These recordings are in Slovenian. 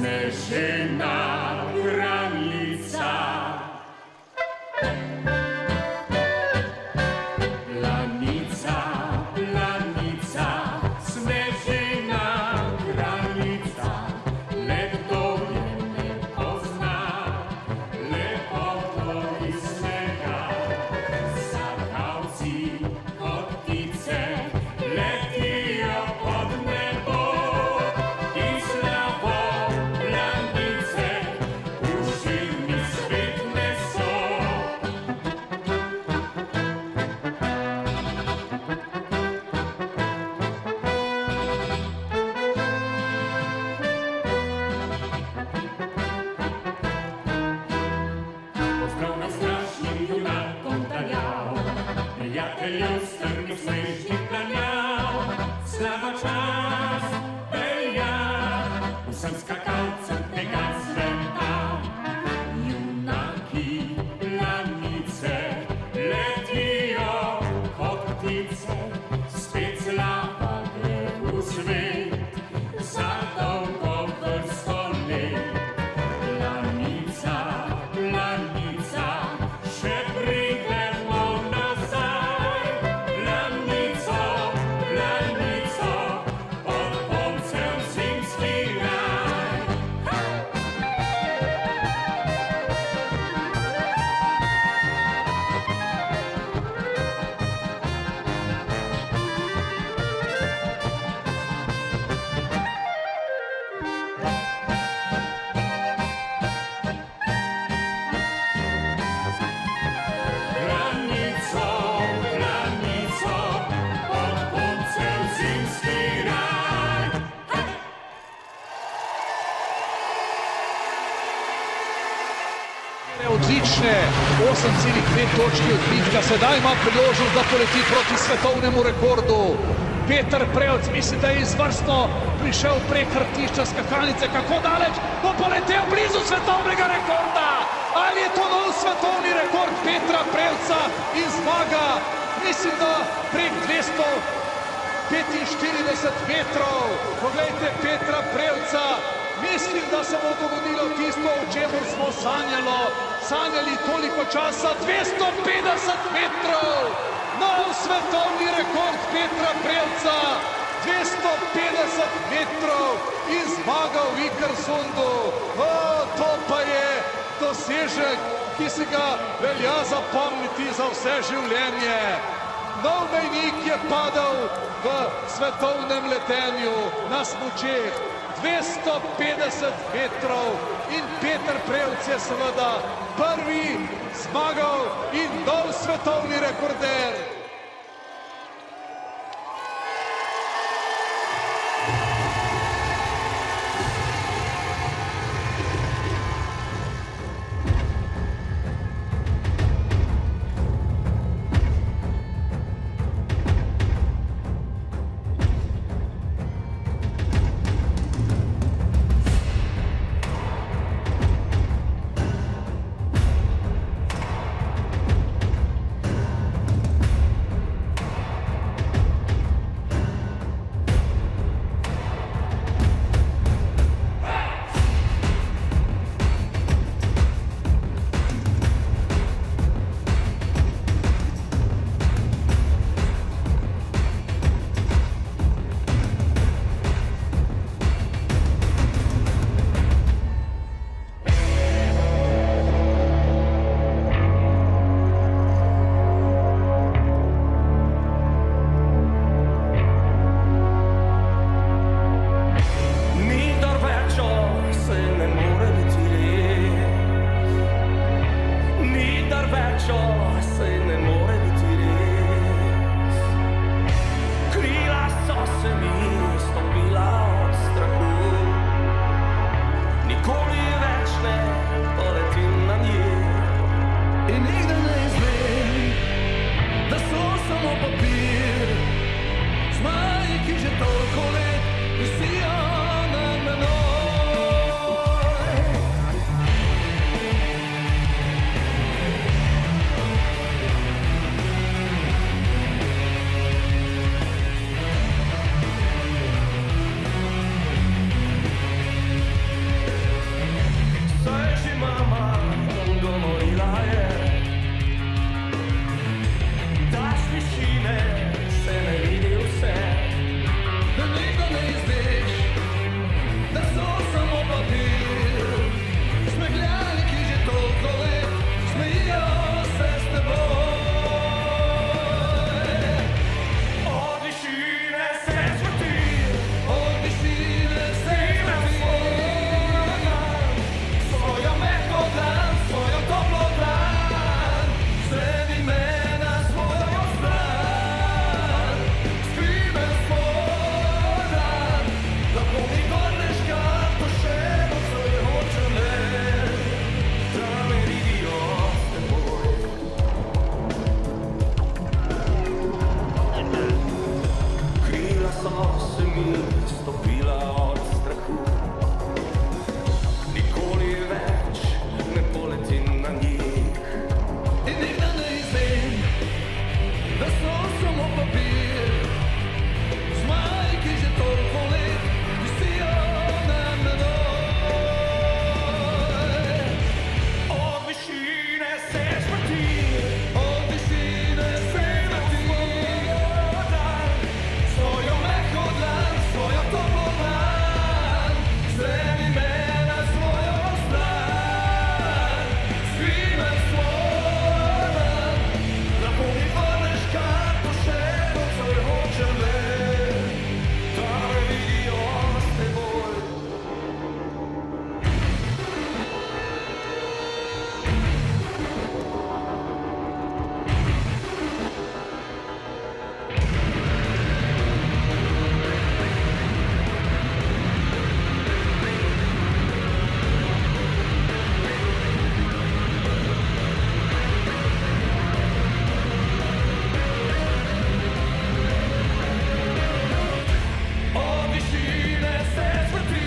Snežena kraljica. Planica, planica, snežena kraljica, leto je ne pozna, lepoto iz snega, zakavci kot ptice letijo pod nebo. Prijatelju strmih snežnih planjal, slava čas velja vsem skakalcem tega sveta. Junaki planice letijo kot ptice, spet slava gre v svet za dolgo vrsto let. Planica, planica, še pridemo nazaj. Planico, planico, pod koncem zimski raj. Planico, planico, pod koncem zimski raj. Odlične 8,5 točke odbitka, sedaj ima priložnost, da poleti proti svetovnemu rekordu. Peter Prevc misli, da je izvrstno prišel prek krtišča skakalnice, kako daleč bo poletel blizu svetovnega rekorda. Ali je to nov svetovni rekord Petra Prevca in zmaga, mislim, da prek 245 metrov. Poglejte Petra Prevca, mislim, da se bo dogodilo tisto, o čemer smo sanjali toliko časa, 250 metrov. Nov svetovni rekord Petra Prevca, 250 metrov in zmaga v Vikersundu. To pa je dosežek, ki si ga velja zapomniti za vse življenje. Nov mejnik je padal v svetovnem letenju na smučeh. 250 metrov in Peter Prevc je seveda prvi zmagal in nov svetovni rekorder. odstopila od strahu. Nikoli več ne poletim na njih. In nikdar ne izvem, da so samo papir. Zmaji, ki že toliko let visijo nad menoj. Od višine se smrti, od višine se smrti. Svojo mehko dlan, svojo toplo dlan, zreni me na svojo stran. Svime svoj dan, lahko mi vrneš karto še nocoj hočem le, da me vidijo s teboj. Od višine se smrti.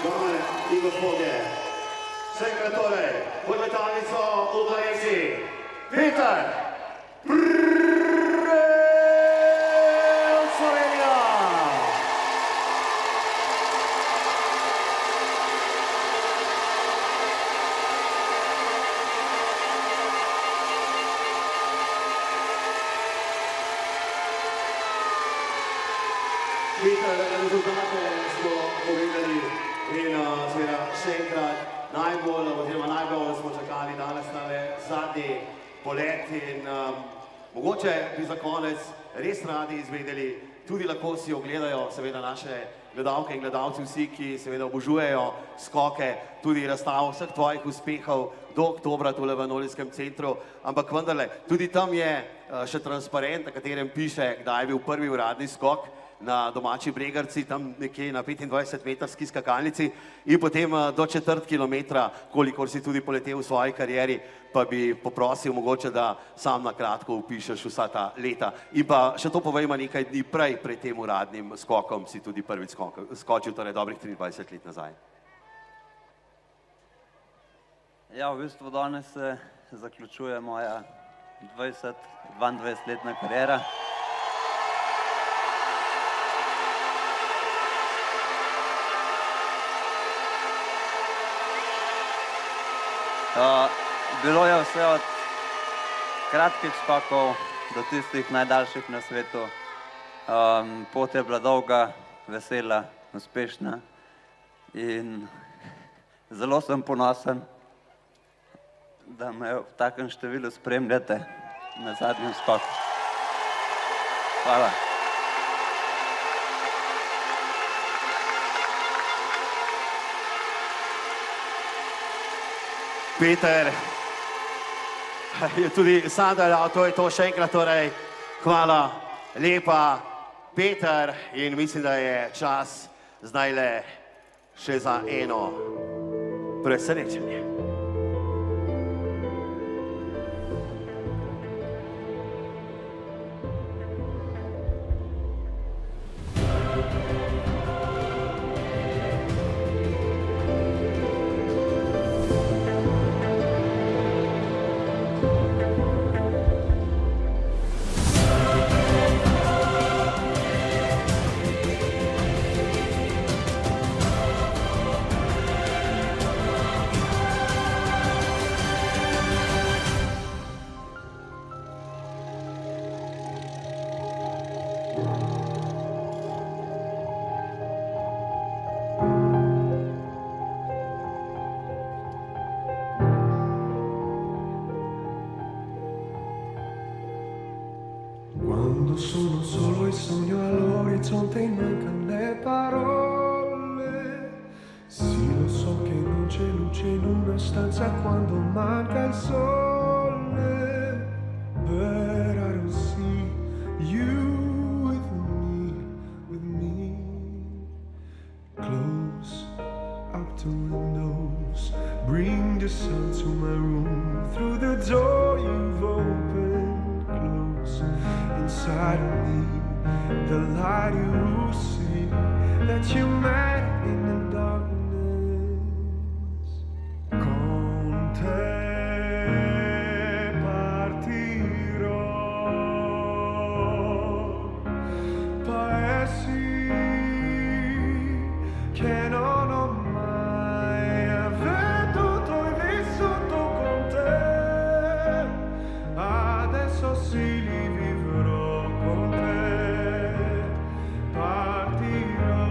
Dame in gospodje, vse enkrat torej, pod letalnico v Valenciji, Peter Prevc, Slovenija! Peter, rezultate smo povedali in seveda še enkrat najbolj smo čakali danes tale zadnji polet in mogoče bi za konec res radi izvedeli, tudi lahko si ogledajo seveda naše gledalke in gledalci vsi, ki seveda obožujejo skoke, tudi razstavo vseh tvojih uspehov do oktobra tule v Nordijskem centru, ampak vendarle, tudi tam je še transparent, na katerem piše, kdaj je bil prvi uradni skok na domači Bregarci, tam nekje na 25-metrski skakalnici in potem do četrt kilometra, kolikor si tudi poletel v svoji karieri, pa bi poprosil mogoče, da sam na kratko opišeš vsa ta leta. In pa še to povejmo, nekaj dni pred tem uradnim skokom si tudi prvič skočil, torej dobrih 23 let nazaj. Ja, v bistvu danes se zaključuje moja 22-letna kariera. Bilo je vse od kratkih skokov do tistih najdaljših na svetu. Pot je bila dolga, vesela, uspešna in zelo sem ponosen, da me v takem številu spremljate na zadnjem skoku. Hvala. Peter je tudi sam dal, to je to še enkrat, torej hvala lepa, Peter, in mislim, da je čas zdaj le še za eno presenečenje. Quando sono solo e sogno all'orizzonte e mancano le parole. Sì, lo so che non c'è luce in una stanza quando manca il sole. But I don't see you with me. Close up the windows, bring the sun to my room. Through the door you've opened, close inside of me, the light you see, that you met in the darkness. Con te partirò, paesi che non ho mai veduto e vissuto con te. Adesso sì li vivrò con te, partirò.